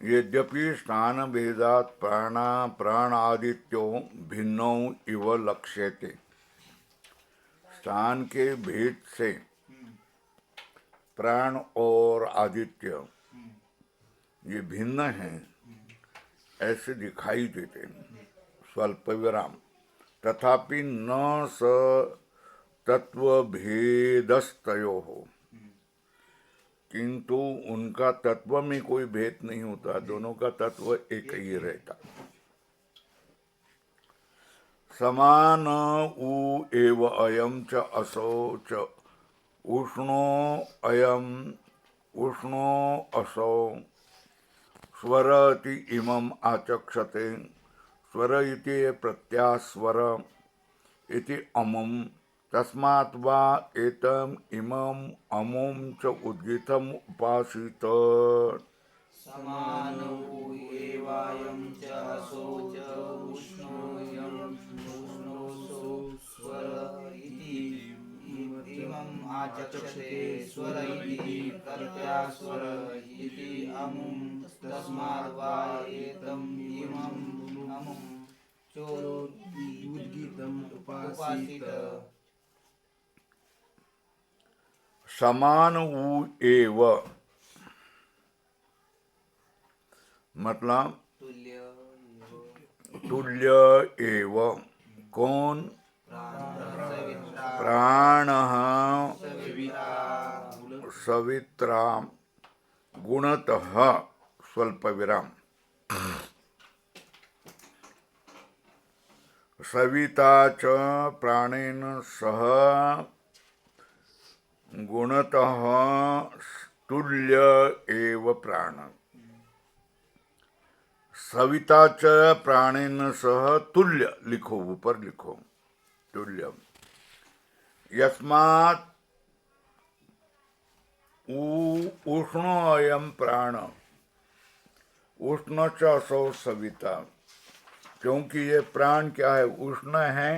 यद्यपि स्थान भेदात् प्राणादित्यो भिन्नौ इव लक्ष्यते। स्थान के भेद से प्राण और आदित्य ये भिन्न हैं ऐसे दिखाई देते हैं। स्वल्प विराम। तथापि न स तत्वभेदस्तयोः, किंतु उनका तत्व में कोई भेद नहीं होता, दोनों का तत्व एक ही रहता। समान उ एव अयम च असौ च उष्णो अयम उष्णो असौ स्वर इति इमम् आचक्षते। स्वर इति प्रत्यास्वर इति अमुम तस्मात् वा एतम् इमम् अमुम च उद्गीतम् उपासित। समानौ एवायं च असौ च उष्णोऽयं उष्णोऽसौ स्वर इति इमम् आचक्षते। स्वर इति प्रत्यास्वर इति अमुं तस्माद् वा एतम् इमम् अमुं चोद्गीतम् उपासित। समान उ एव मतलब तुल्य एव। कौन? प्राणः सवित्रा गुणतः स्वल्प विराम। सविता च प्राणेन सह गुणतः तुल्य एव प्राण। सविता च प्राणेन सह तुल्य लिखो, ऊपर लिखो तुल्य। यस्मात् उष्णो अयम प्राण उष्ण च असौ सविता, क्योंकि ये प्राण क्या है? उष्ण है।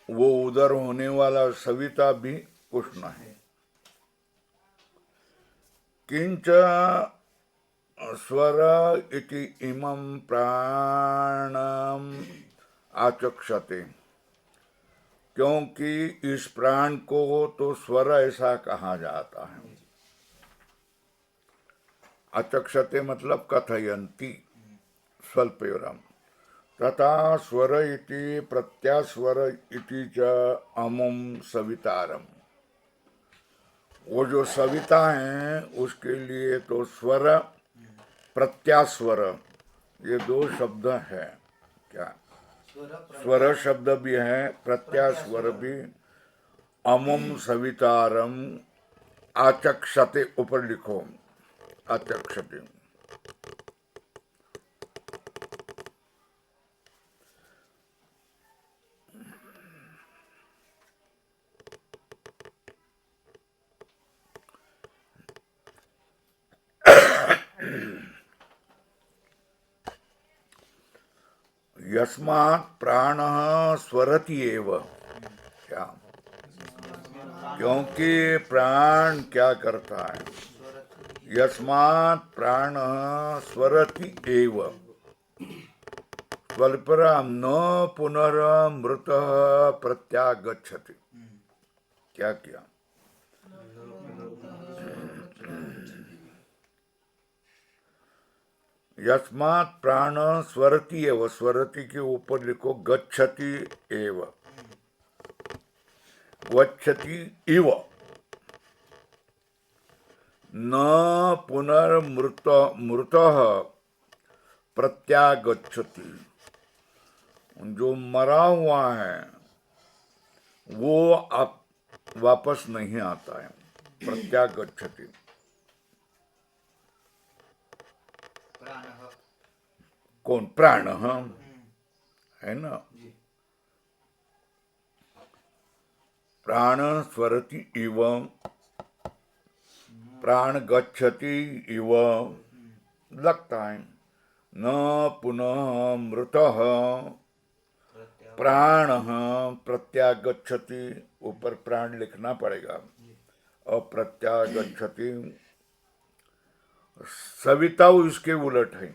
वो उधर होने वाला सविता भी उष्ण है। किंच स्वर इति इमं प्राणम आचक्षते, क्योंकि इस प्राण को तो स्वर ऐसा कहा जाता है। आचक्षते मतलब कथयन्ति स्वल्पविराम। तथा स्वर इति प्रत्यास्वर इति च अमुम सवितारम। वो जो सविता है उसके लिए तो स्वर प्रत्यास्वर ये दो शब्द है। क्या? स्वर शब्द भी है, प्रत्यास्वर भी। अमुम सवितारम आचक्षते, ऊपर लिखो आचक्षते। यस्मात् प्राणः स्वरति एव। क्या? क्योंकि प्राण क्या करता है? यस्मात् प्राणः स्वरति एव। स्वल्पराम न पुनरमृतः प्रत्यागच्छति। क्या किया? यस्मात् प्राण स्वरति एव, स्वरति के ऊपर लिखो गच्छति एव, गच्छति इव। न पुनर्मृतः प्रत्यागच्छति, जो मरा हुआ है वो अब वापस नहीं आता है। प्रत्यागच्छति कौन? प्राण है ना। प्राण स्वरति इव, प्राण गच्छति इव लगता है। न पुनः मृतः प्राण प्रत्यागच्छति, ऊपर प्राण लिखना पड़ेगा। अप्रत्यागच्छति सविता इसके उलट है।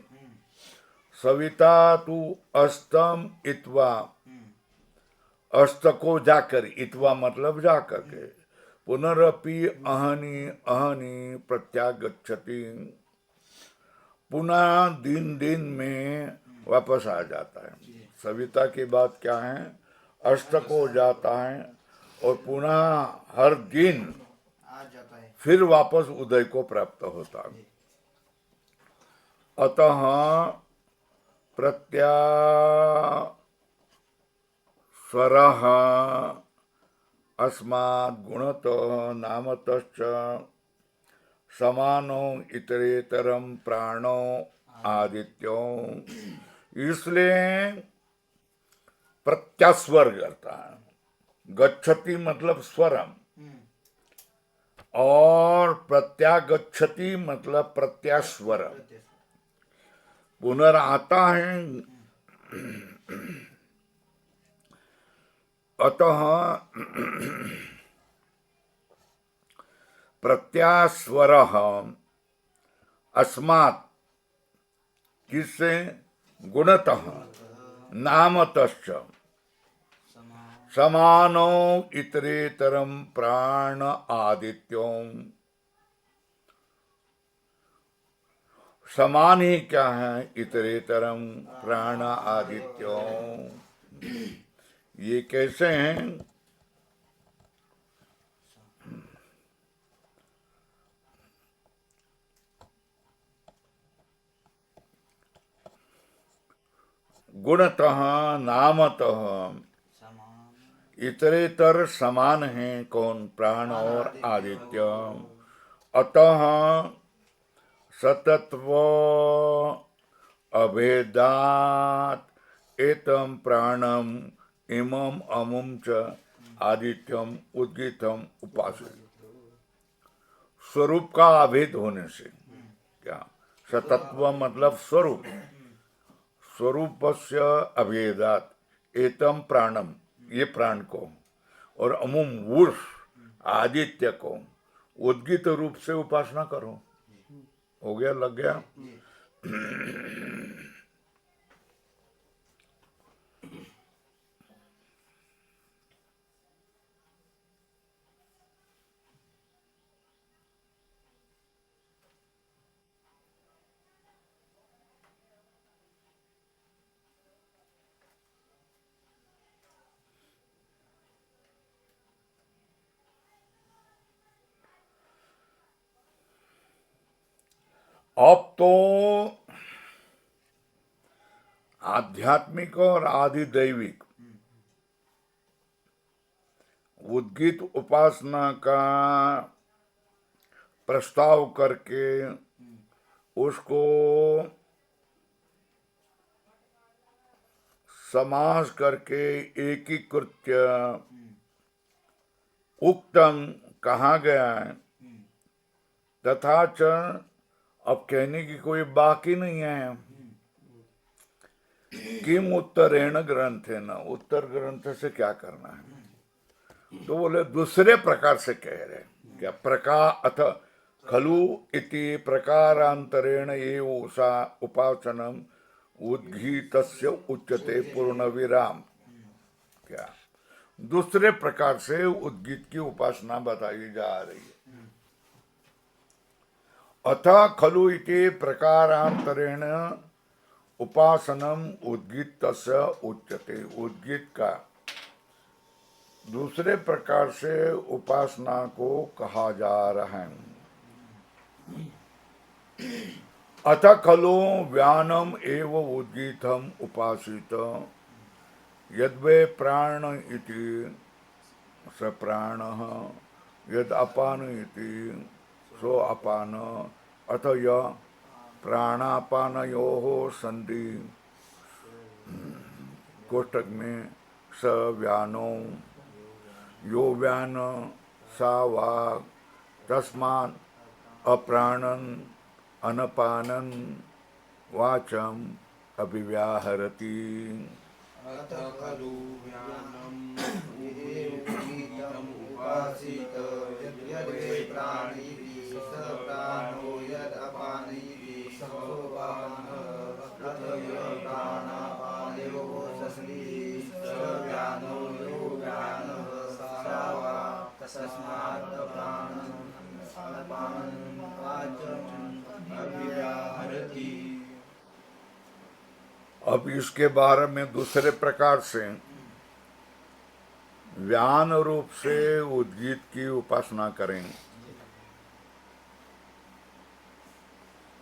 सविता तू अस्तम इत्वा, अस्त को जाकर, इत्वा मतलब जाकर के, पुनरपि अहनि अहनि प्रत्यागच्छति, पुनः दिन दिन में वापस आ जाता है। सविता की बात क्या है, अस्त को जाता है और पुनः हर दिन आ जाता है, फिर वापस उदय को प्राप्त होता है। अतः प्रत्या स्वरः अस्मात् गुणतः नामतश्च समानो इतरेतरम प्राणो आदित्यो, इसलिए प्रत्यास्वर करता है। गच्छति मतलब स्वरम, और प्रत्यागच्छति मतलब प्रत्यास्वरम। पुनर आता है। अतः प्रत्यास्वरः अस्मात्, किससे, गुणतः, नामतश्च, समानो इतरेतरम प्राण आदित्यों, समान ही क्या है, इतरेतरम प्राण आदित्यों। ये कैसे हैं, गुणतः नामतः, इतरेतर समान हैं, कौन, प्राण और आदित्य। अतः सतत्व अभेदात एतम प्राणम इमम अमुम च आदित्यम उद्गीतम उपासते। स्वरूप का अभेद होने से क्या, सतत्व मतलब स्वरूप, स्वरूपस्य अभेदात एतम प्राणम, ये प्राण को, और अमुम वुष आदित्य को उद्गीत रूप से उपासना करो। हो गया, लग गया। अब तो आध्यात्मिक और आधिदैविक उद्गीत उपासना का प्रस्ताव करके उसको समास करके एकीकृत्य उक्तम कहा गया है। तथा च, अब कहने की कोई बाकी नहीं है। किम उत्तरेण ग्रंथेन, उत्तर ग्रंथ से क्या करना है, तो बोले दूसरे प्रकार से कह रहे हैं। क्या, प्रकार अथ खलु इति प्रकारांतरेण एव उपासनम उद्गीतस्य उच्यते पूर्ण विराम। क्या, दूसरे प्रकार से उद्गीत की उपासना बताई जा रही है। अथ खलु इति प्रकारांतरेण उपासनम उद्गीतस्य उच्यते, उद्गीत का दूसरे प्रकार से उपासना को कहा जा रहा है। अथ खलु व्यानम एव उद्गीतम उपासित, यद्वे प्राण इति स प्राणः, यद अपान इति सो अपान, अथ य प्राणापानयोः संधि, कोष्ठक में स व्यानो, यो व्यान सा वाग, तस्मात् अप्राणन अनपानन वाचम अभिव्याहरति। अथ खलु व्यानम् एवोक्तम् उपासित, यद्वे प्राण इति स प्राणो, यद् अपान अब इसके बारे में दूसरे प्रकार से व्यान रूप से उद्गीत की उपासना करें।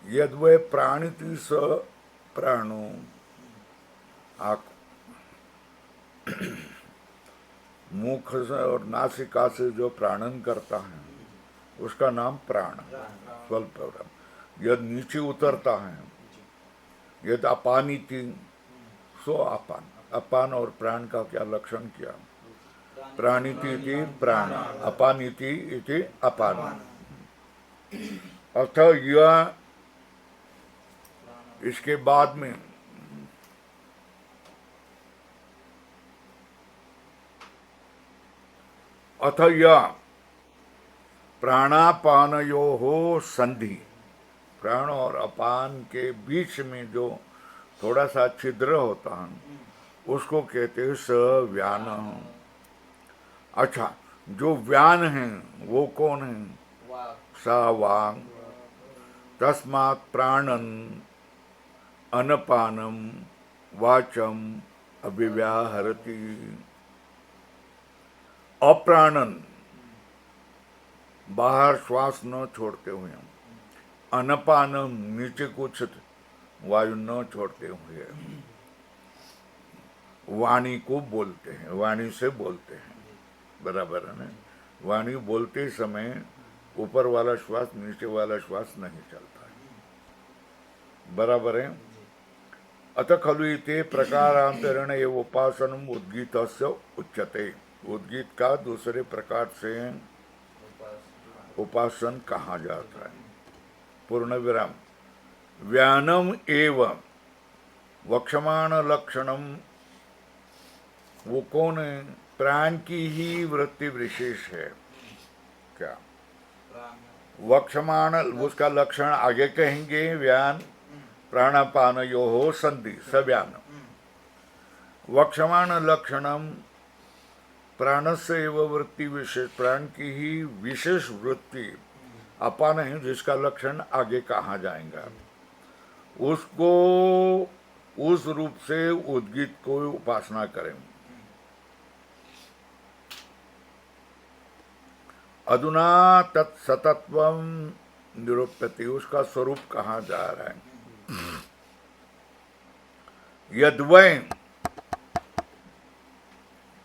यद वे प्राणिति स प्राणो, मुख से और नासिका से जो प्राणन करता है उसका नाम प्राण, स्वल्प। यद नीचे उतरता है, यद अपानिति सो अपान। अपान और प्राण का क्या लक्षण किया? प्राणिति इति प्राण, अपानिति इति अपान। अतः यह इसके बाद में अतः यह प्राणापानयोः संधि, प्राण और अपान के बीच में जो थोड़ा सा छिद्र होता है उसको कहते हैं सव्यान। अच्छा, जो व्यान है वो कौन है? सा वांग। तस्मात् प्राणन अनपानम वाचम अभिव्याहरति। अप्राणन, बाहर श्वास न छोड़ते हुए, अनपानम, नीचे कुछ वायु न छोड़ते हुए वाणी को बोलते हैं, वाणी से बोलते हैं। बराबर है ना? वाणी बोलते समय ऊपर वाला श्वास नीचे वाला श्वास नहीं चलता है। बराबर है? अतः खलु इति प्रकारांतरेण एव उपासनम उद्गीतस्य उच्यते। उद्गीत का दूसरे प्रकार से उपासन कहा जाता है। पूर्ण विराम। व्यानम एवं वक्षमाण लक्षणम, वो कौन है? प्राण की ही वृत्ति विशेष है। क्या वक्षमाण, उसका लक्षण आगे कहेंगे। व्यान प्राणापान यो हो संधि, सव्यान। वक्षमाण लक्षणम प्राणस्य एव वृत्ति विशेष, प्राण की ही विशेष वृत्ति अपान है, जिसका लक्षण आगे कहा जाएगा। उसको उस रूप से उद्गीत को उपासना करें। अधुना तत्सतत्वम निरूप्यते, उसका स्वरूप कहा जा रहा है। यद्वै,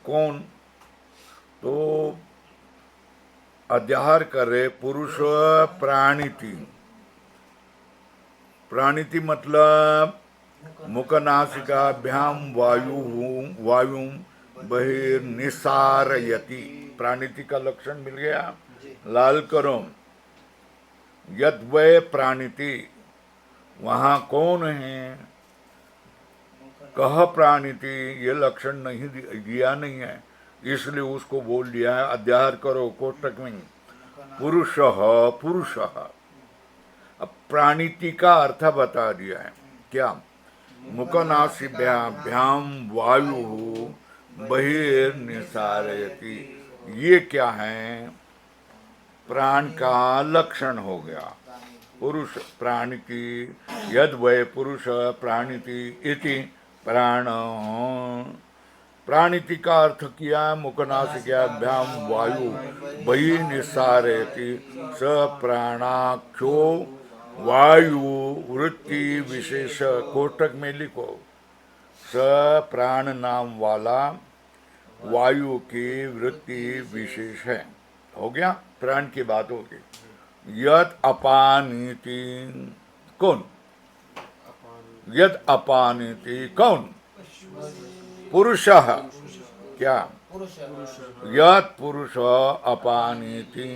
कौन? तो अध्याहार करे पुरुष प्राणिति। प्राणिति मतलब मुखनासिकाभ्याम वायु बहिर्निसारयति। प्राणिति का लक्षण मिल गया। लाल करो। यद्वै प्राणिति, वहां कौन है? कह प्राणिति, ये लक्षण नहीं दिया नहीं है, इसलिए उसको बोल दिया है। अध्याहार करो कोष्टक में, पुरुषः पुरुषः। अब प्राणिति का अर्थ बता दिया है। क्या? मुखनासिकाभ्याम वायु बहिर्निसारयति। ये क्या है? प्राण का लक्षण हो गया। पुरुष प्राणिति, यद वै पुरुष प्राणिति इति प्राण। प्राणिति का अर्थ किया मुखनासिकाभ्याम वायु बहिर्निसारयति स प्राणाख्यो वायु वृत्ति विशेष। कोष्टक में लिखो, स प्राण नाम वाला वायु की वृत्ति विशेष है। हो गया? प्राण की बात होगी। यद अपानिति, कौन? यद अपानिति कौन? पुरुषः। क्या? यद पुरुष अपानिति,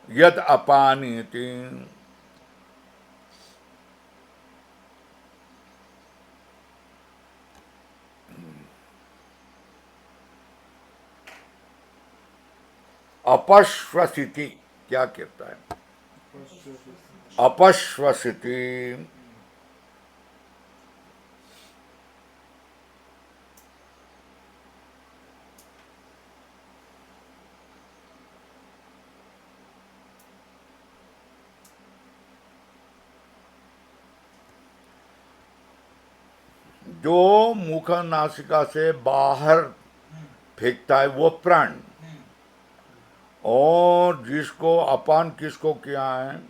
यद अपानिति। अपश्वसिति क्या कहता है? अपश्वसिति। जो मुख नासिका से बाहर फेंकता है वो प्राण, और जिसको अपान किसको किया है,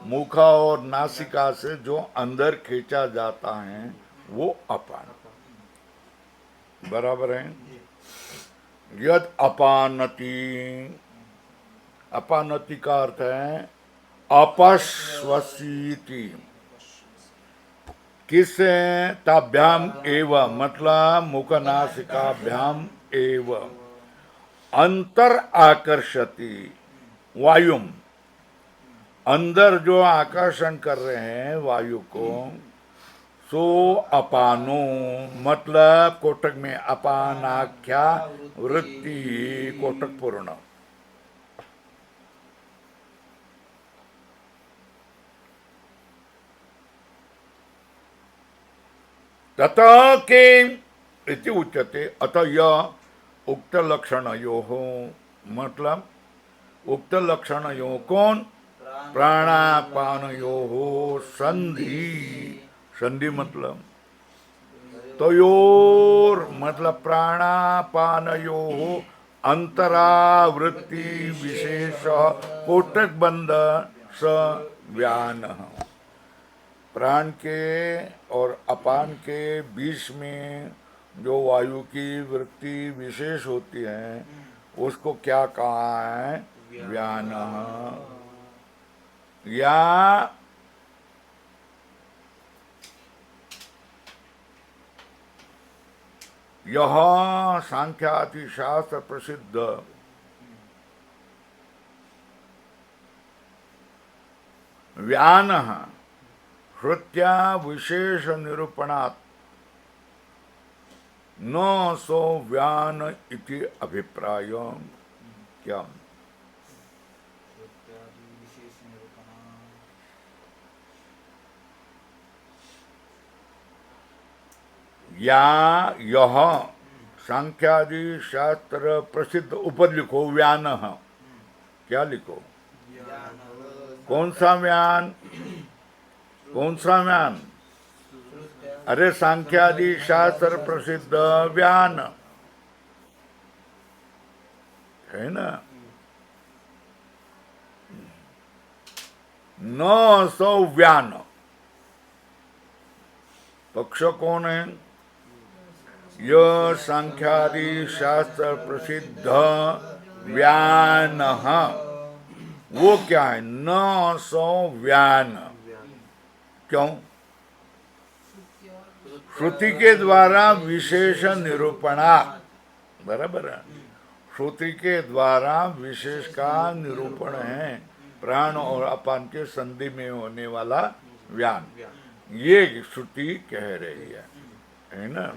मुख और नासिका से जो अंदर खींचा जाता है वो अपान। बराबर है। यद अपानति, अपानति का अर्थ है अपश्वसीति। किस ताभ्याम एव, मतलब मुखनासिकाभ्याम एव अंतर आकर्षति वायुम, अंदर जो आकर्षण कर रहे हैं वायु को, सो अपानो, मतलब कोटक में अपानाख्या वृत्ति, कोटक पूर्ण। ततः के इति उच्यते। अतः यह उक्त लक्षणयोः, मतलब उक्त लक्षणयोः कौन, प्राणापानयोः संधि। संधि मतलब तयोर, मतलब प्राणापानयोः अंतरावृत्ति विशेष कोटक बंध स व्यानः। प्राण के और अपान के बीच में जो वायु की वृत्ति विशेष होती है उसको क्या कहा है, व्यानः। या यह सांख्यादि शास्त्र प्रसिद्ध व्यानः श्रुत्या विशेष निरूपणात् न सो व्यान इति अभिप्राय। क्या या यह सांख्यादि शास्त्र प्रसिद्ध, ऊपर लिखो व्यानः। क्या लिखो, कौन सा व्यान, कौन सा व्यान, अरे सांख्यादि शास्त्र प्रसिद्ध व्यान है ना। न सो व्यान, पक्ष कौन है, यह सांख्यादि शास्त्र प्रसिद्ध व्यान, वो क्या है, न सो व्यान। क्यों, श्रुति के द्वारा विशेष निरूपणा, बराबर है, श्रुति के द्वारा विशेष का निरूपण है प्राण और अपान के संधि में होने वाला व्यान, ये श्रुति कह रही है ना।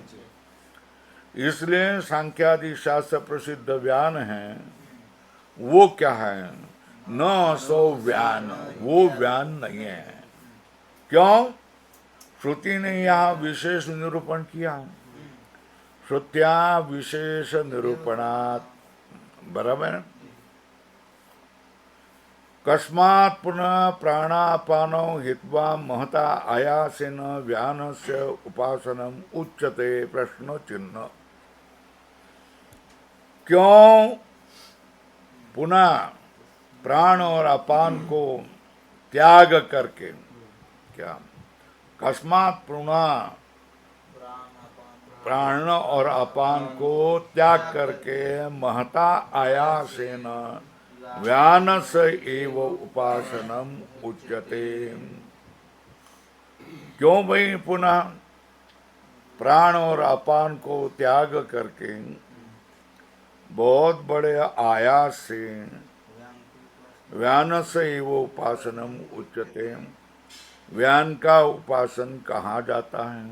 इसलिए सांख्यादि शास्त्र प्रसिद्ध व्यान है, वो क्या है, न सो व्यान, वो व्यान नहीं है। क्यों, श्रुति ने यहाँ विशेष निरूपण किया, श्रुत्या विशेष निरूपणात्, बराबर। कस्मात् पुनः प्राणापानो हित्वा महता आयासेन व्यानस्य उपासनम उच्यते, प्रश्न चिन्ह। क्यों पुनः प्राण और अपान को त्याग करके, क्या, कस्मात् पुनः प्राण और अपान को त्याग करके महता आयासेन व्यानस एव उपासनम उच्यते। क्यों भाई पुनः प्राण और अपान को त्याग करके बहुत बड़े आयास से व्यानस एव उपासनम उच्यते, व्यान का उपासन कहा जाता है,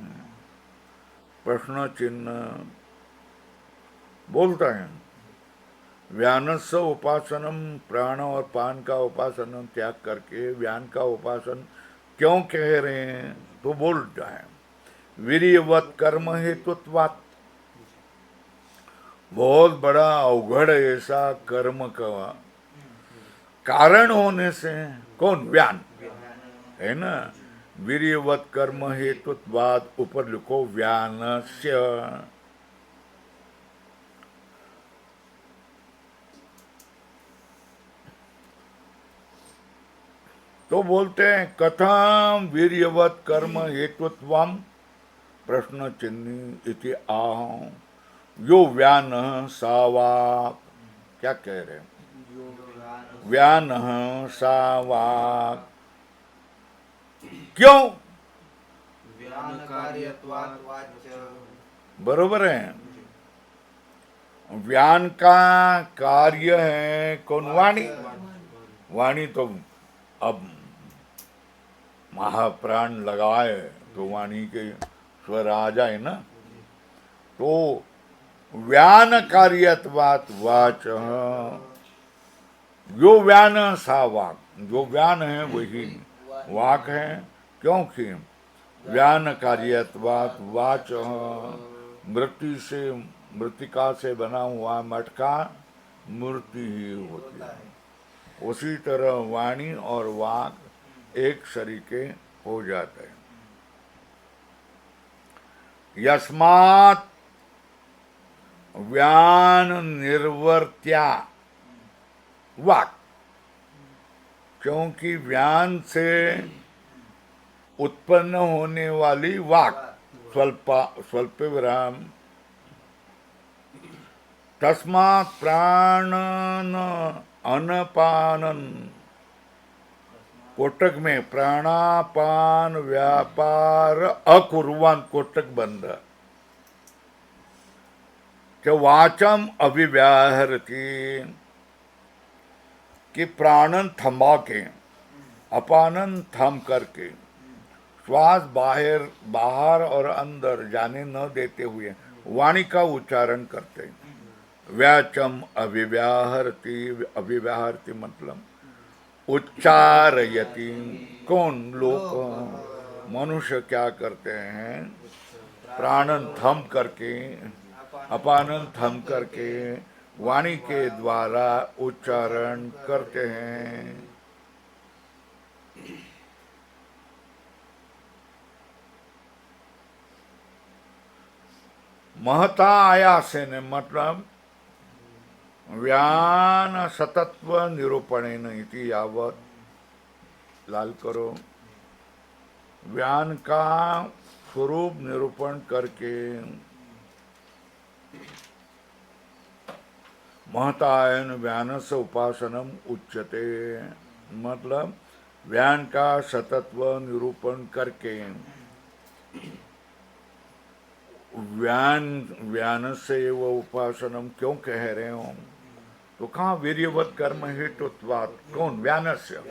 प्रश्न चिन्ह। बोलता है व्यानस्य उपासनम, प्राण और पान का उपासन त्याग करके व्यान का उपासन क्यों कह रहे हैं? तो बोल जाए वीर्यवत कर्म हेतुत्वात्, बहुत बड़ा अवघड़ ऐसा कर्म का कारण होने से। कौन? व्यान है ना। वीर्यवत कर्म हेतुत्वात्, ऊपर लिखो व्यानस्य। तो बोलते हैं कथम वीर्यवत कर्म हेतुत्वम प्रश्न चिन्ह इति आह यो व्यान सावाक। क्या कह रहे हैं? व्यान सावाक। क्यों? व्यान कार्यत्वात् वाच्य। बरोबर है। व्यान का कार्य है कौन? वाणी। वाणी तो अब महाप्राण लगाए तो वाणी के स्वर आ जाए ना। तो व्यान कार्यत्वात् वाच, जो व्यान सा वाक, जो व्यान है वही वाक है। क्योंकि व्यान कार्यत्वात् वाच, मृत्यु से, मृतिका से बना हुआ मटका मूर्ति ही होती है। उसी तरह वाणी और वाक एक सरीके हो जाते हैं। यस्मात् व्यान निर्वर्त्या वाक, क्योंकि व्यान से उत्पन्न होने वाली वाक स्वल्प विराम, तस्मात् प्राणन अनपानन, कोटक में प्राणापान व्यापार अकुर्वान, कोटक बंद, कि वाचम अभिव्याहरति, कि प्राणन थमा के, अपानन थम करके, श्वास बाहर और अंदर जाने न देते हुए वाणी का उच्चारण करते हैं। व्याचम अभिव्याहरति, अभिव्याहरति मतलब उच्चारयति। कौन? लोग, मनुष्य क्या करते हैं? प्राणन थम करके, अपानन थम करके वाणी के द्वारा उच्चारण करते हैं। महता आयासेन मतलब व्यान सतत्व निरूपणेन इति यावत, लाल करो, व्यान का स्वरूप निरूपण करके महतायन व्यानस उपासनम उच्यते, मतलब व्यान का सतत्व निरूपण करके व्यान से वो उपासनम क्यों कह रहे हो? तो कहाँ वीर्यवत कर्म हेतुत्वात्, कौन? व्यानस्य।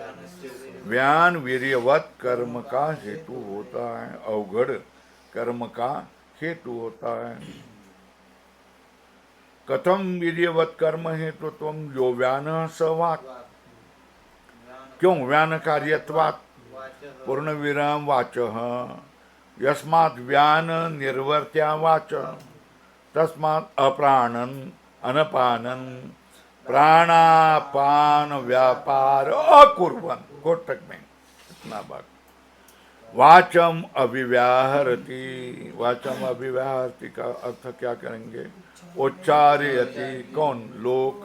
व्यान वीर्यवत कर्म का हेतु होता है, अवघड़ कर्म का हेतु होता है। कथम वीर्यवत कर्म हेतुत्वम जो व्यान स वाक्, क्यों? व्यान कार्यत्वात् पूर्ण विराम वाचः, यस्मात् व्यान निर्वर्त्या वाच, तस्मात् अप्राणन अनपानन प्राणापान व्यापार अकुर्वन्, कोटक में इतना बात। वाचम अभिव्याहरति, वाचम अभिव्याहरति का अर्थ क्या करेंगे? उच्चारयति। कौन? लोक।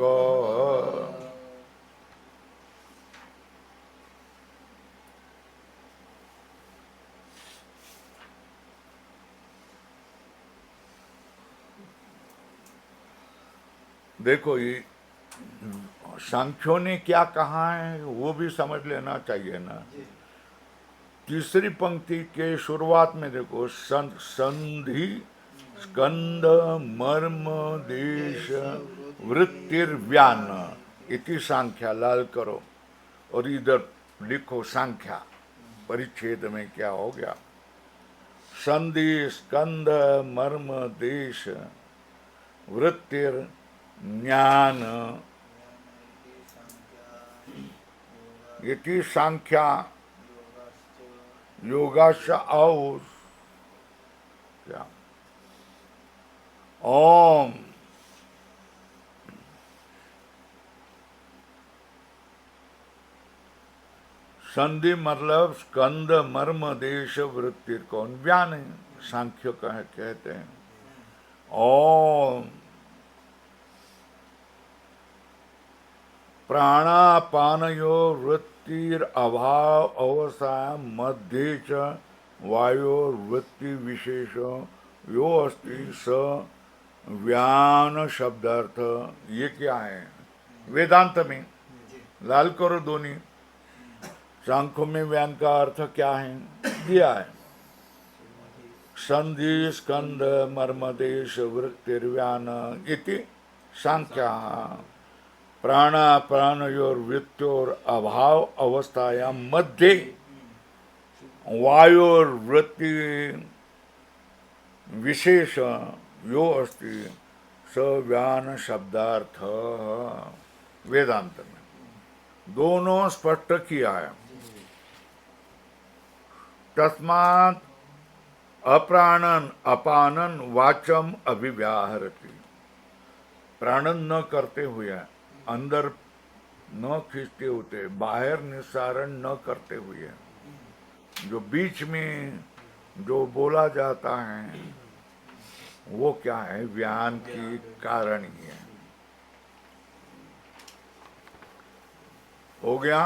देखो ये सांख्यों ने क्या कहा है वो भी समझ लेना चाहिए ना। तीसरी पंक्ति के शुरुआत में देखो, संधि स्कंद मर्म देश वृत्तिर्व्यान इति सांख्या, लाल करो, और इधर लिखो सांख्या, परिच्छेद में क्या हो गया? संधि स्कंद मर्म देश वृत्तिर ज्ञान इति सांख्या योगाश्च और क्या ओम संधि मतलब स्कंद मर्म देश वृत्ति कौन व्यान है, सांख्य कहते हैं। ओम प्राणापानयो वृत्तिर अभाव अवसाय मध्य च वायोर वृत्ति विशेष यो अस्ति स व्यान शब्दार्थ। ये क्या है वेदांत में? लाल करो दोनों। सांख्यों में व्यान का अर्थ क्या है दिया है, संधि स्कंद मर्मदेश वृत्तिर्व्यान इति सांख्या प्राणापानयोर वृत्त्योर अभाव अवस्थायां मध्ये वायोर वृत्ति विशेष यो अस्ति स व्यान शब्दार्थ। वेदांत में दोनों स्पष्ट किया है। तस्मात् अप्राणन अपानन वाचम अभिव्याहरति। प्राणन न करते हुए, अंदर न खींचते होते, बाहर निस्सारण न करते हुए, जो बीच में जो बोला जाता है वो क्या है? व्यान की कारण ही है। हो गया?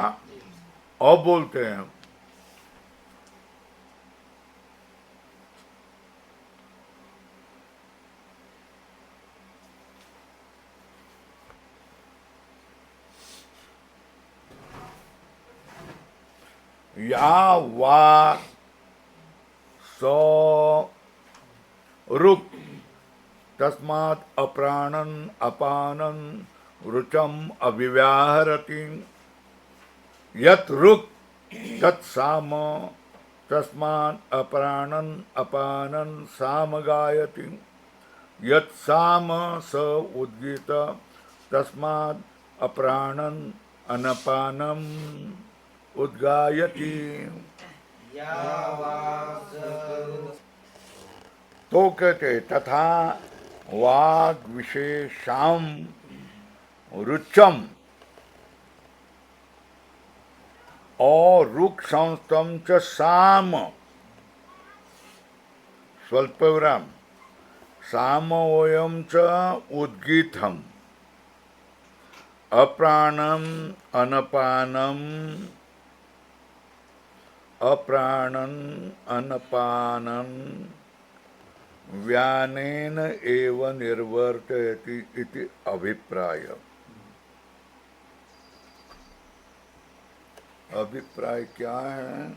अब बोलते हैं या वा सो रुक तस्मात् अप्राणन अपानन रुचम अभिव्याहरति। यत् रुक तत्साम तस्मात् अप्राणन अपानन साम गायति। यत् साम स उद्गीत तस्मात् अप्राणन अनपानम उद्गायति। तो कहते तथा वाग विशेषाम रुचम और रुक संस्तम च साम स्वल्पविराम सामोयम च उद्गीतम अप्राणम अनपानम अप्राणन अनपानन व्यानेन एव निर्वर्तयति इति अभिप्राय। अभिप्राय क्या है?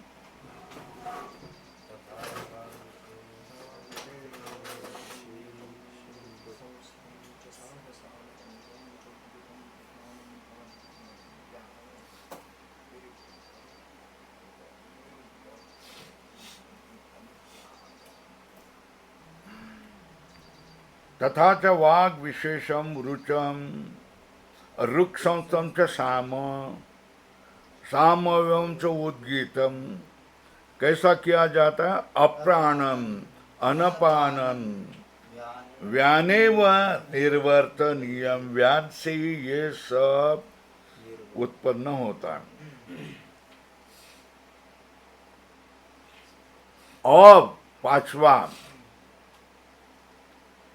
तथा च वाग विशेषम रुचम रुक संस्तम च साम सामव्यम च उद्गीतम। कैसा किया जाता है? अप्राणम अनपानन व्यानेव निर्वर्तनीयम। व्यान से ही ये सब उत्पन्न होता है। और पांचवा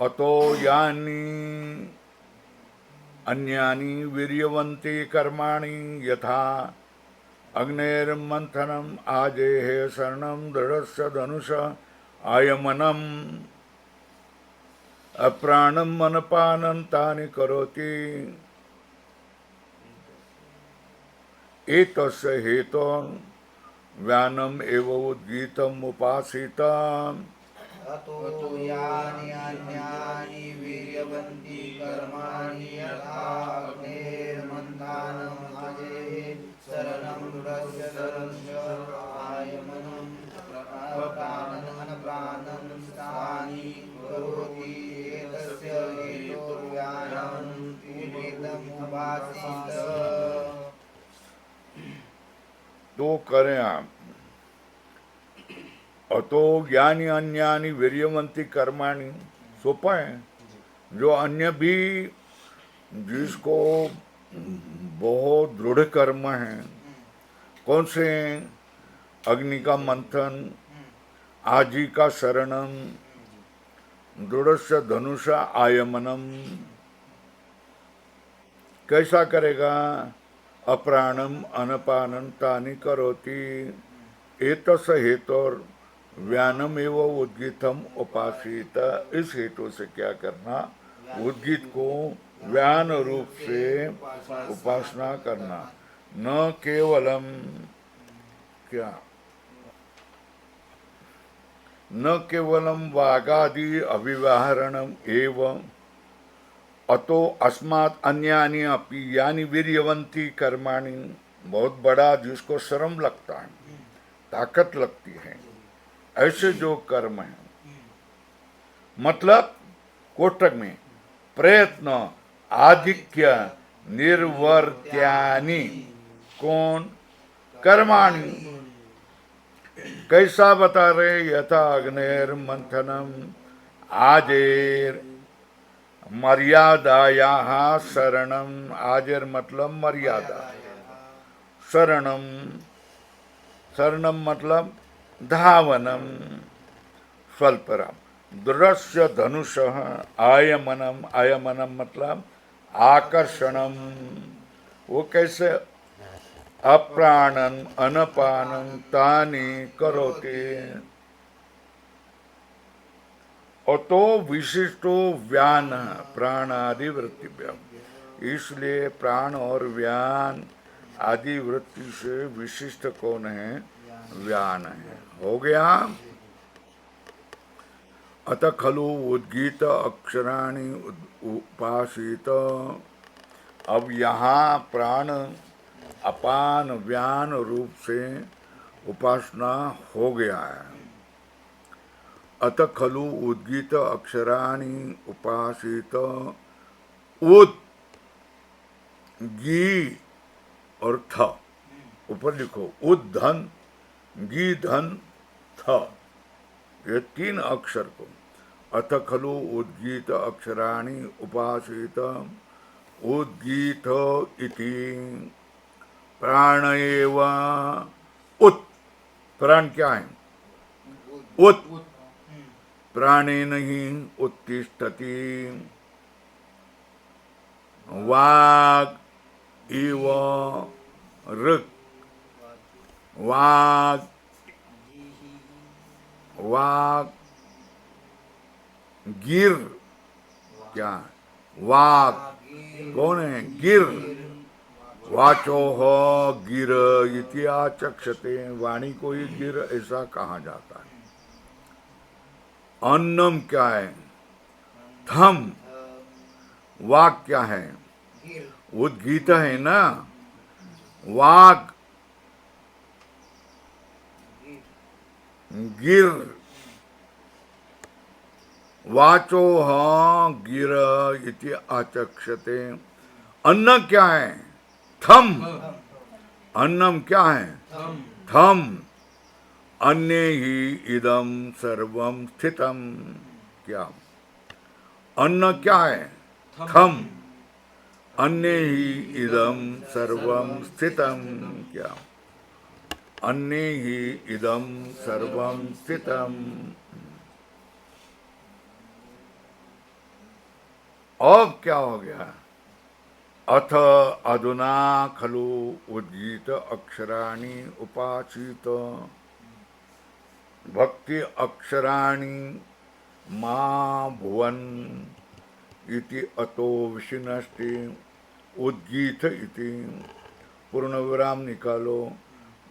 अतो यानी अन्यानि वीर्यवन्ति कर्माणि यथा अग्नेर्मंथनम आजेह शरणम दृढ़स्य धनुष आयमनम अप्राणम मनपानं तानि करोति। एतस्य हेतो व्यानम एव उद्गीतम उपासिता। अतो यानि अन्यानि वीर्यवन्ति कर्माणि यथा अग्नेर्मन्थनम् आजेः शरणं दृढस्य धनुषः आयमनम् अप्राणं तानि करोति। एतस्य हेतुर्व्यानम् उद्गीतम् उपासितः। करें आप। अतो ज्ञानी अन्यानी वीर्यवंती कर्माणि, सोपा है। जो अन्य भी जिसको बहुत दृढ़ कर्म है, कौन से हैं? अग्नि का मंथन, आजी का शरणम, दृढ़स्य धनुषा आयमनम। कैसा करेगा? अप्राणम अनपानम तानि करोति, एतस हेतुर व्यानम एवं उद्गीतम उपासित। इस हेतु से क्या करना? उद्गीत को व्यान रूप से उपासना करना। न केवलम क्या? न केवलम वागादि अभिवाहरणम एवं अतो अस्मात् अन्यानि अपि यानी वीर्यवंती कर्माणि। बहुत बड़ा जिसको श्रम लगता है, ताकत लगती है, ऐसे जो कर्म है, मतलब कोष्टक में प्रयत्न आधिक्य निर्वर्त्यानि, कौन? कर्माणि। कैसा बता रहे? यथा अग्नेर मंथनम आजेर मर्यादाया शरणम। आजेर मतलब मर्यादा, शरणम, शरणम मतलब धावनम, स्वल्परम। दृढ़स्य धनुष आयमनम, आयमनम मतलब आकर्षणम। वो कैसे? अप्राणन अनपानम तानि करोति। अतो विशिष्टो व्यान प्राण आदि वृत्तिभ्यम। इसलिए प्राण और व्यान आदि वृत्ति से विशिष्ट कौन है? व्यान है। हो गया। अत खलु उद्गीत अक्षराणि उपासित। अब यहाँ प्राण अपान व्यान रूप से उपासना हो गया है। अत खलु उद्गीत अक्षराणि उपासित। उद गी और थ, ऊपर लिखो उद धन गी धन थ, ये तीन अक्षर को। अथ खलु उद्गीत अक्षराणि उपासित। उद्गीत इति प्राण एव उत। प्राण क्या है? उत। प्राणेन ही उत्तिष्ठति। वाग इव ऋक्, वाग, वाग गिर। क्या? वाग कौन है? गिर। वाचो हो गिर इति आचक्षते। वाणी को ही गिर ऐसा कहा जाता है। अन्नम क्या है? थम। वाक क्या है? उद्गीत है ना। वाक गिर। वाचो ह गिर इति आचक्षते। अन्न क्या है? थम। अन्नम क्या है? थम। अन्ये ही इदम सर्वम स्थितम। क्या? अन्न क्या है? थम। अन्ये ही इदम सर्वम स्थितम। क्या? अन्ये ही इदम सर्वम स्थितम। अब क्या हो गया? अथ अधुना खलु उद्गीत अक्षराणि उपासित। भक्ति अक्षराणि मा भुवन इति अतो विशिनष्टि। उद्गीत इति पूर्ण विराम निकालो।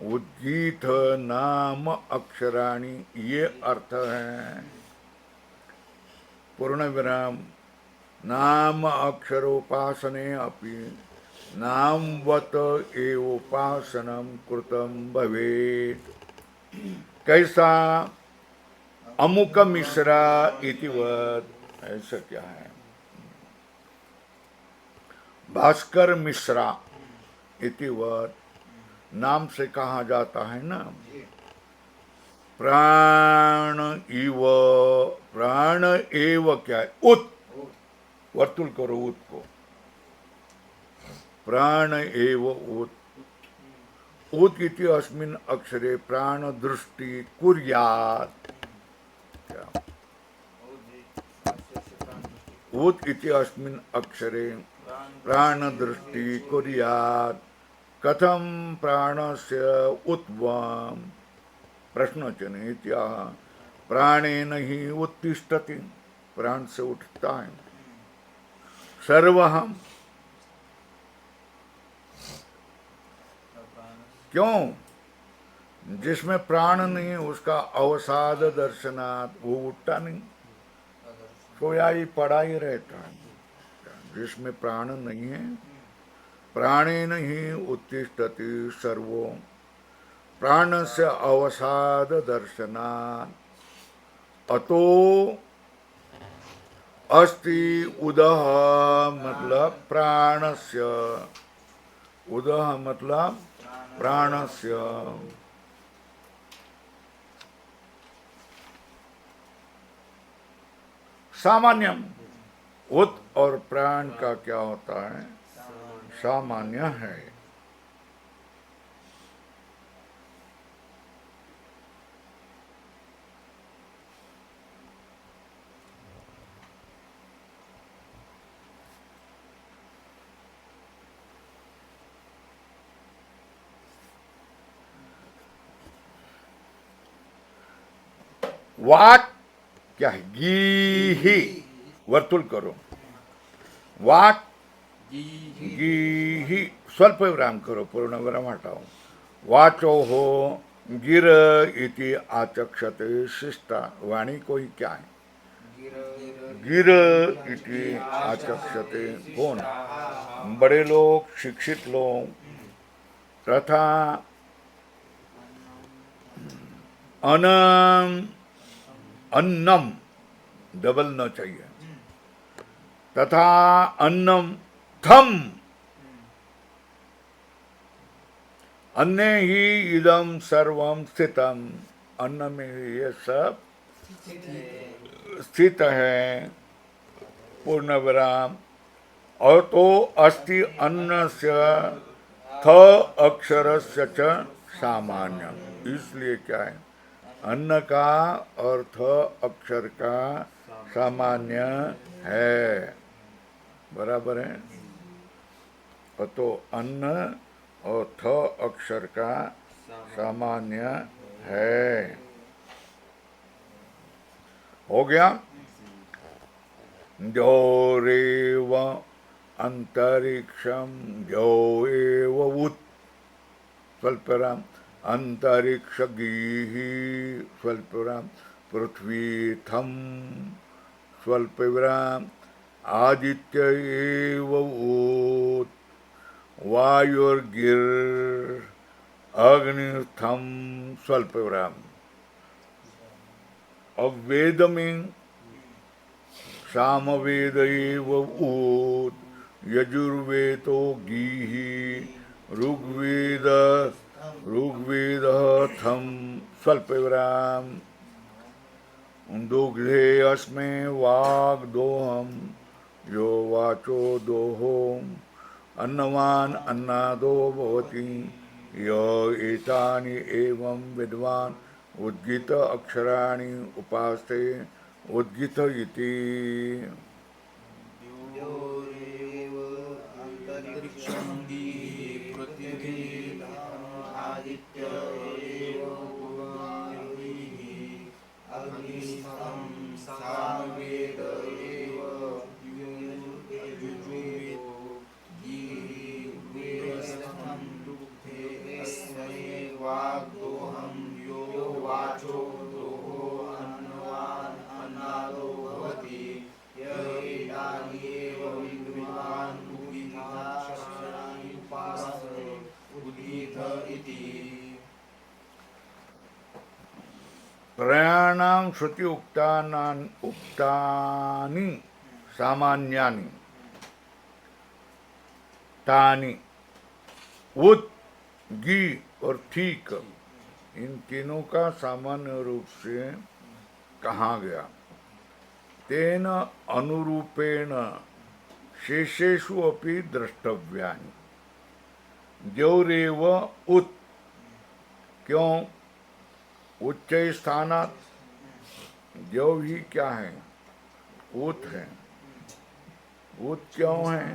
उद्गीत नाम अक्षराणि, ये अर्थ है। पूर्ण विराम। नाम अक्षरोपासने अपि नामवत एव उपासनम कृतम भवेत्। कैसा? अमुक मिश्रा इतिवत। ऐसा क्या है? भास्कर मिश्रा इतिवत। नाम से कहा जाता है ना, जी प्राण इव, प्राण एव क्या है, उत, वर्तुल करो उत को, प्राण एव उत, उत इति अस्मिन् अक्षरे प्राण दृष्टि कुर्यात्, क्या उत इति अस्मिन् अक्षरे प्राण दृष्टि कुर्यात्, कथम प्राणस्य उत्वम, प्रश्नचिन्ह इत्याह, प्राणेन ही उत्तिष्ठति, प्राण से उठता है, सर्वहम, क्यों, जिसमें प्राण नहीं उसका अवसाद दर्शनात्, वो उठता नहीं, सोया ही पड़ा ही रहता है। जिसमें प्राण नहीं है, प्राणेन ही उत्तिष्ठति सर्वो, प्राण से अवसाद दर्शनात्, अतो अस्ति उदः, मतलब प्राणस्य, उदः मतलब प्राणस्य, सामान्यम, उत और प्राण का क्या होता है, सामान्य है। वाक क्या है, गीहि, वर्तुल करो, वाक गीहि, स्वल्प विराम करो, पूर्ण विराम हटाओ, वाचो हो गिर इति आचक्षते शिष्टा, वाणी को ही क्या है, गिर इति आचक्षते, कौन, बड़े लोग, शिक्षित लोग, तथा अनम, अन्नम डबल न चाहिए, तथा अन्नम थम, अन्य ही इदम सर्वम स्थितम, अन्न में ही ये सब स्थित है, पूर्ण विराम, और तो अस्ति अन्नस्य थ अक्षरस्य च सामान्य, इसलिए क्या है, अन्न का और थ अक्षर का सामान्य है, बराबर है, तो अन्न और थ अक्षर का सामान्य है, हो गया। द्यौरेव अंतरिक्षम, द्यौ एव उत, स्वल्पराम, अंतरिक्ष गीहि, स्वल्पराम, पृथ्वी थम, स्वल्प विराम, आदित्य एव उत, वायुर्गिर, अग्निस्थम, स्वल्प विराम। अब वेद में सामवेद एव उत, यजुर्वेदो गीहि, ऋग्वेद ऋग्वेद थम, स्वल्प विराम, दुग्धे अस्मे वाग दोहम, यो वाचो दोहो, अन्नवान अन्नादो भवति, य एतानि एवं विद्वान् उद्गित अक्षराणि उपास्ते उद्गित इति। द्योरेव अंतरिक्षं गीहि, पृथिवी आदित्य एव वायुः, अग्निस्थं सामवेद एव यजुर्वेदो गीहि, ऋग्वेदस्थं दुग्धे अस्मै वाग्दोहं, यो वाचो दोहो, अन्नवान् अन्नादो भवति, य एतानि एव विद्वान् उद्गीताक्षराणि उपासते उद्गीत इति। त्रयाणां श्रुति उक्तानि सामान्यानि तानि उत गी और ठीक, इन तीनों का सामान्य रूप से कहा गया। तेन अनुरूपेण शेषेषु अपि द्रष्टव्यानि। द्यौरेव उत, क्यों? उच्च स्थानात्, द्यौ ही क्या है? उत है। उत क्यों है?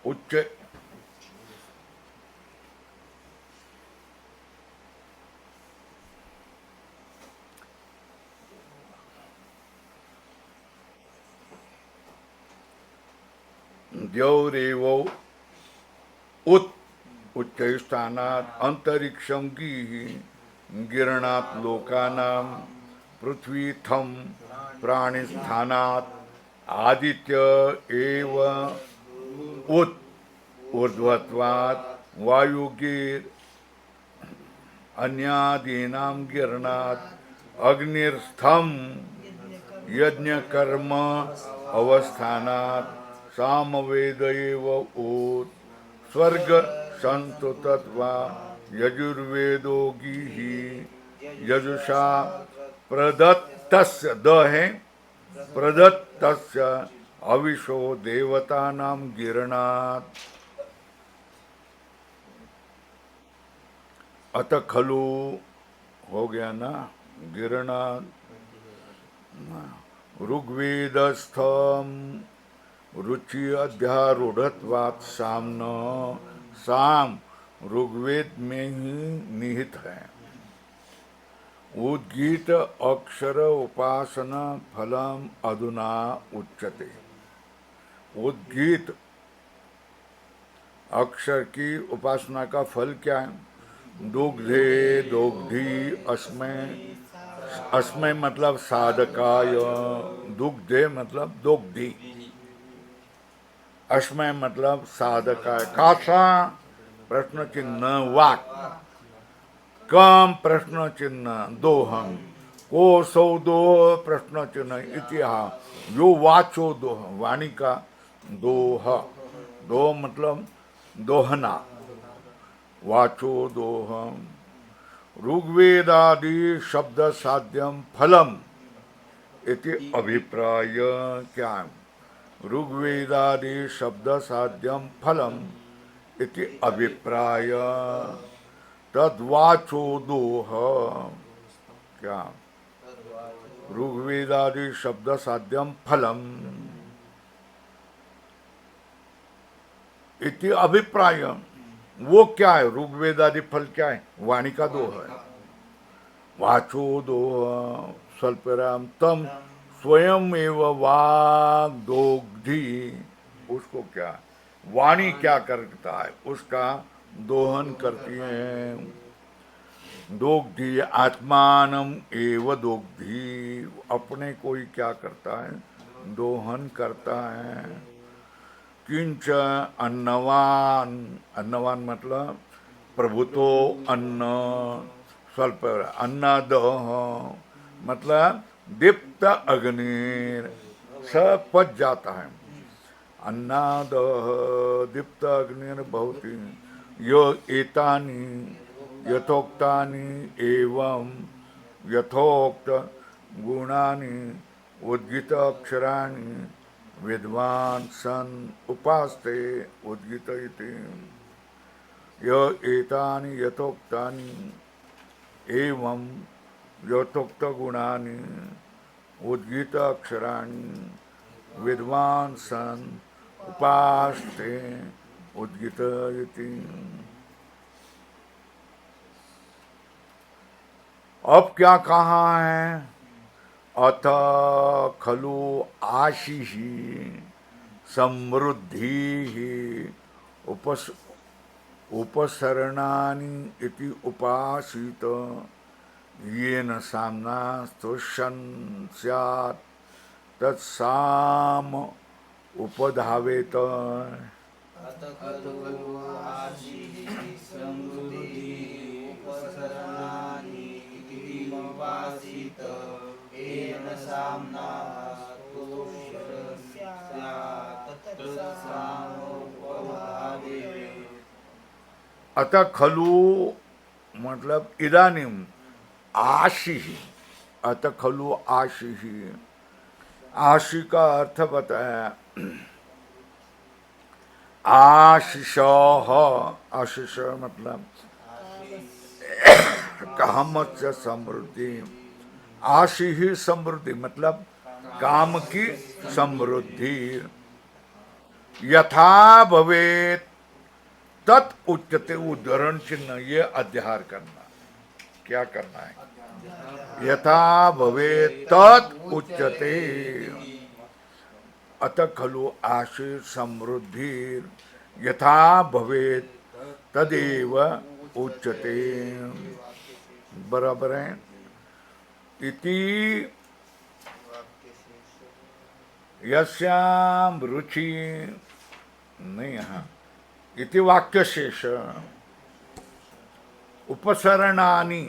उच्च द्यौरेव उत, उच्च स्थानात् अंतरिक्षं गिरणात् लोकानां पृथ्वीथं प्राणिस्थानात् आदित्य एव उत ऊर्ध्वत्वात् वायुगीर अन्यादीनां गिरणात् अग्निस्थम यज्ञकर्म अवस्थानात् सामवेद एव उत स्वर्ग संतुतत्वा यजुर्वेदो गीहि यजुषा प्रदत्तस्य, द है प्रदत्तस्य अविशो देवतानां गिरणात्। अत खलु, हो गया ना गिरणात्, ऋग्वेदस्थम रुचि अध्यारूढ़त्वात् सामन, साम ऋग्वेद में ही निहित है। उद्गीत अक्षर उपासना फलम अधुना उच्यते। उद्गीत अक्षर की उपासना का फल क्या है? दुग्धे दुग्धी अस्मै, अस्मै मतलब साधकाय, दुग्धे मतलब दुग्धी, अस्मै मतलब साधकाय। कासा प्रश्न चिन्ह वाक, कम प्रश्न चिन्ह दोहम, कोसौ दोह प्रश्न चिन्ह इतिहास, यो वाचो दोह, वाणी का दोह, दोह मतलब दोहना, वाचो दोहम। ऋग्वेदादि शब्द साध्यम फलम इति अभिप्राय, क्या? ऋग्वेदादि शब्द साध्यम फलम इति अभिप्राय तद्वाचो दोह, क्या? ऋग्वेदादि शब्द साध्यम फलम इति अभिप्राय, वो क्या है? ऋग्वेदादि फल क्या है? वाणी का दोह है। वाचो दोह स्वल्पराम तम स्वयं एव वाग दोग्धी, उसको क्या वाणी क्या करता है? उसका दोहन करती है। दोग्धी आत्मानम एव दोग्धी, अपने को ही क्या करता है? दोहन करता है। किंच अन्नवान, अन्नवान मतलब प्रभुतो अन्न, स्वल्प अन्नादह मतलब दीप्त अग्निर, सब पच जाता है। अन्नादह दीप्त अग्निर भवति यो एतानि यथोक्तानि एवं यथोक्त गुणानि उद्गीत अक्षराणि विद्वान सन उपास्ते उद्गीत इति। य एतानि यथोक्तानि एवं यथोक्त गुणानि उद्गीत अक्षराणि विद्वान सन उपास्ते उद्गीत इति। अब क्या कहा है? अथ खलु आशीः समृद्धिः उपसरणानि इति उपासित येन साम्ना स्तुष्यन् स्यात् तत्साम उपधावेत। अत खलु आशीः समृद्धिः उपसरणानि इति उपासित उपासित येन साम्नास्तोष्यस्यात् तत्सामोपभावे। अतः खलु मतलब इदानीम आशी ही, अतः खलु आशी ही, आशी का अर्थ बताया आशीष, आशीष मतलब काम से समृद्धि, आशी ही समृद्धि मतलब काम की समृद्धि, यथा भवेत तत् उच्चते, उद्धरण चिन्ह ये अध्याहार करना, क्या करना है, यथा भवेत तत् उच्चते, अतः खलु आशीष समृद्धि यथा भवेत तदेव उच्चते, बराबर है। इति यस्याम रुचि, नहीं, यहाँ इति वाक्य शेष, उपसरणानि,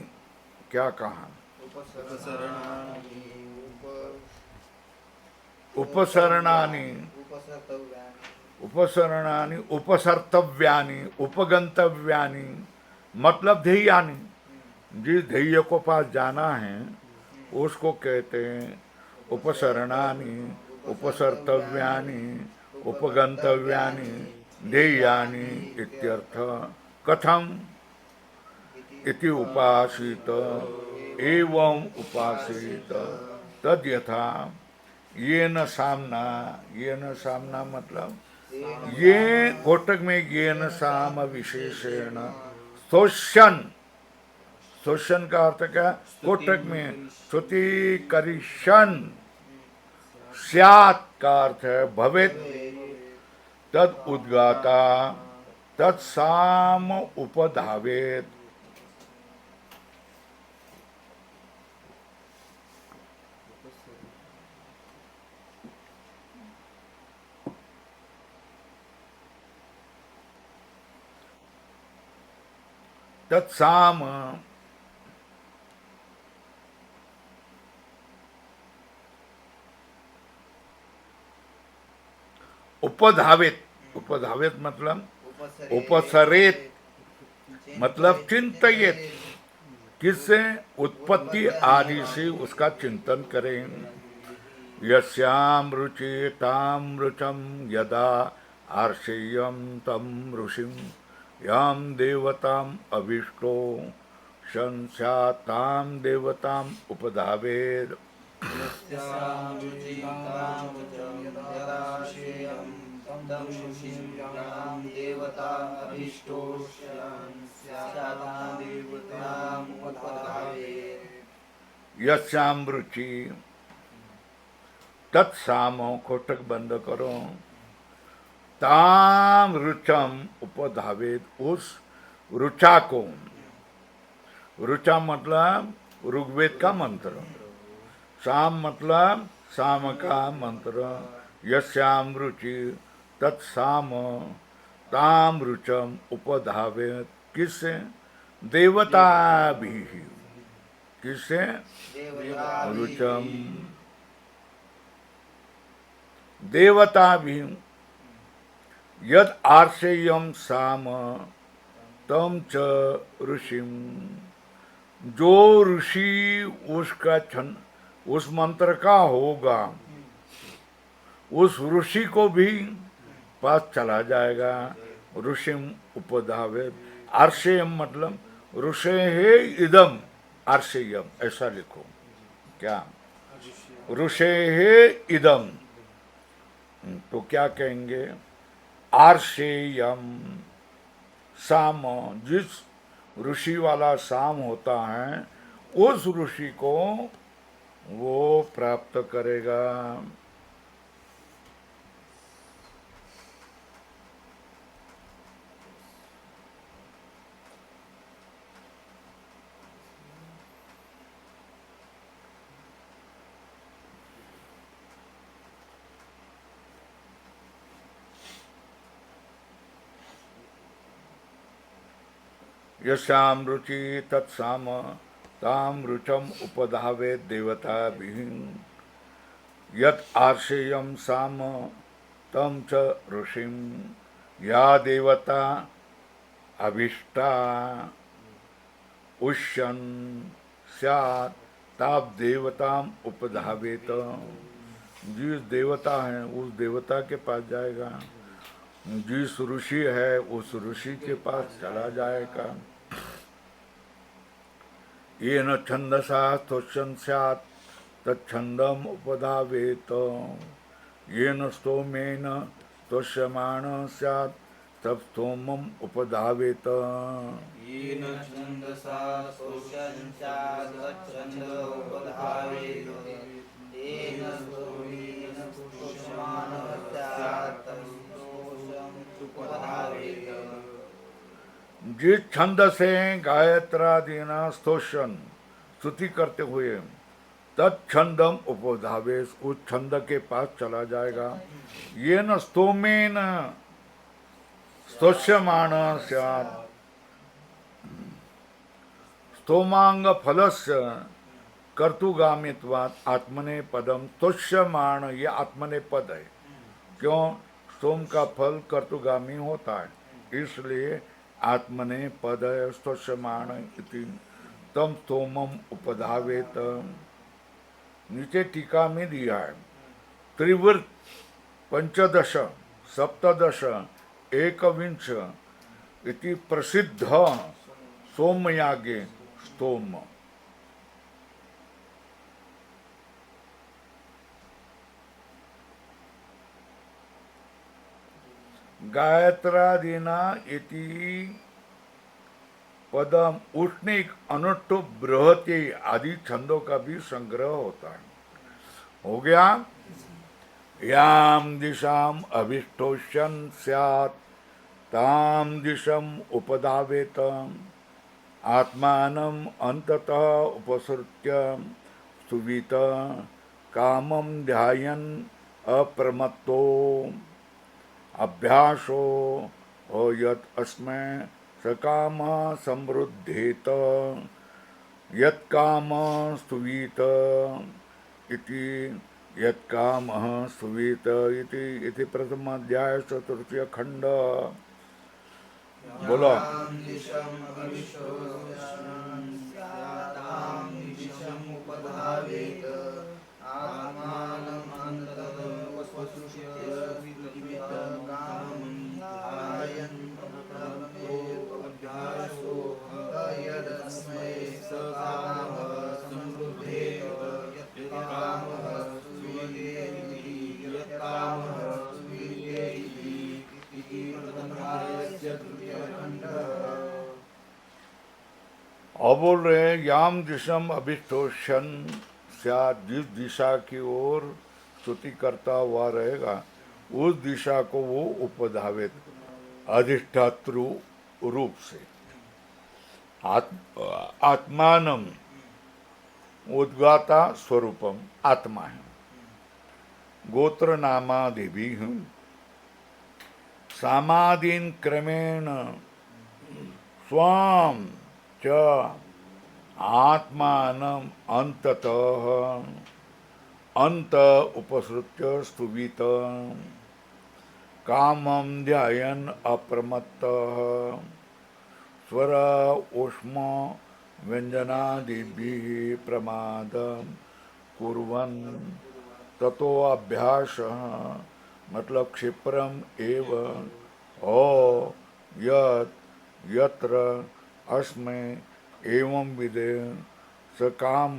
क्या कहा, उपसरणानि, उपसरणानि, उपसर्तव्यानि, उपगंतव्यानि, मतलब ध्येयानि, जिस ध्येय को पास जाना है उसको कहते हैं उपसरणानि, उपसर्तव्यानि, उपगंतव्यानि, ध्येयानि इत्यर्थ। कथम इति उपासित एवं उपासित तद यथा येन सामना, येन सामना मतलब ये कोटक में येन साम विशेषण शोषण, शोषण का अर्थ क्या, कोटक में स्तुति करिष्यन, स्यात् का अर्थ है भवेत, तद उद्गाता तत्साम उपधावेत, तत्साम उपधावित, उपधावित मतलब उपसरेत, मतलब चिंतित, किससे, उत्पत्ति आदि से उसका चिंतन करें। यस्याम रुचि ताम रुचम यदा आर्षेयम तम ऋषिम याम देवताम अभिष्टो संस्याताम देवताम उपधावेद, यस्याम रुचि, तत्साम, कोटक बंद करो, ताम रुचम उपधावेद, उस रुचा को, रुचा मतलब ऋग्वेद का मंत्र, साम मतलब साम का मंत्र, यस्याम रुचि तत्साम ताम रुचम उपधावेत, किससे, देवता भी, किससे, रुचम देवता भी, यद आर्षेयम साम तम च ऋषिम, जो ऋषि उसका छन, उस मंत्र का होगा, उस ऋषि को भी पास चला जाएगा, ऋषिम उपधावेत, आर्षेयम मतलब ऋषे है इदम, आर्षेयम ऐसा लिखो, क्या, ऋषे है इदम, तो क्या कहेंगे, आर्षेयम साम, जिस ऋषि वाला साम होता है उस ऋषि को वो प्राप्त करेगा। यस्याम रुचि तत्साम ताम रुचम उपधावे देवता यत आर्षेयम साम तम च ऋषिम या देवता अभिष्टा उष्यन स्यात् ताप देवताम उपधावेत। जिस देवता है उस देवता के पास जाएगा, जिस ऋषि है उस ऋषि के पास चला जाएगा। ये न छंदसा स्तोषन स्यात् तच्छंदम उपधावेत। ये न स्तोमेन स्तोष्यमाण स्यात् तब स्तोमम उपधावेत। येन छन्दसा स्तोष्यन् स्यात् तच्छन्द उपधावेत। येन स्तोमेन स्तोष्यमानः स्यात् तत्स्तोषम् उपधावेत। जिस छंद से गायत्रादीना स्तोषण स्तुति करते हुए तत्छंदम उपधावेश उस छंद के पास चला जाएगा। ये न स्तोमेन स्तोष्यमाण स्यात् स्तोमांग फलस्य कर्तुगामित्वात् आत्मने पदम स्तोष्यमाण, ये आत्मने पद है। क्यों? स्तोम का फल कर्तुगामी होता है, इसलिए आत्मने पद है स्तोष्यमाण इति तम स्तोमम उपधावेत। नीचे टीका में दिया है त्रिवृत पंचदश सप्तदश एकविंश इति प्रसिद्ध सोमयागे स्तोम। गायत्रादीना इति पदम उष्णिक अनुष्ट बृहति आदि छंदों का भी संग्रह होता है। हो गया। याम दिशाम अभिष्टोष्यन स्यात् ताम दिशम उपधावेत। आत्मानम अंततः उपसृत्य सुवित कामम ध्यायन् अप्रमत्तो अभ्यासो हो यत अस्मै सकाम समृद्धेत यत काम स्तुवीत इति यत काम स्तुवीत इति प्रथम अध्याय चतुर्थी खंड। बोलो। और बोल रहे हैं याम दिशम अभिष्टोषण स्यात्, जिस दिशा की ओर स्तुति करता हुआ रहेगा उस दिशा को वो उपधावित अधिष्ठातृ रूप से आत्मानम उद्गाता स्वरूपम आत्मा है। गोत्र नामादिभि सामादीन क्रमेण स्वाम च आत्मानम अंततः अंत उपसृत्य स्तुवित कामम ध्यायन् अप्रमत्तः स्वर ऊष्म व्यंजनादिभिः प्रमादं कुर्वन् ततो अभ्यासः मतलब क्षिप्रम एव हो यत्र अस्मै एवं विदे स काम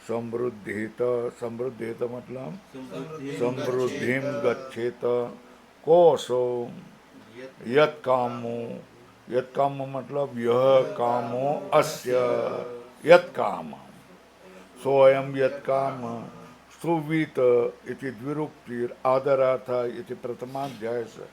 समृद्धेत। समृद्धेत मतलब समृद्धिम गच्छेत। कोसो यत् कामो मतलब यह कामो अस्य यत् काम सोऽयं यत् काम सुवीत इति द्विरुक्तिर आदरार्थ इति प्रथमाध्याय से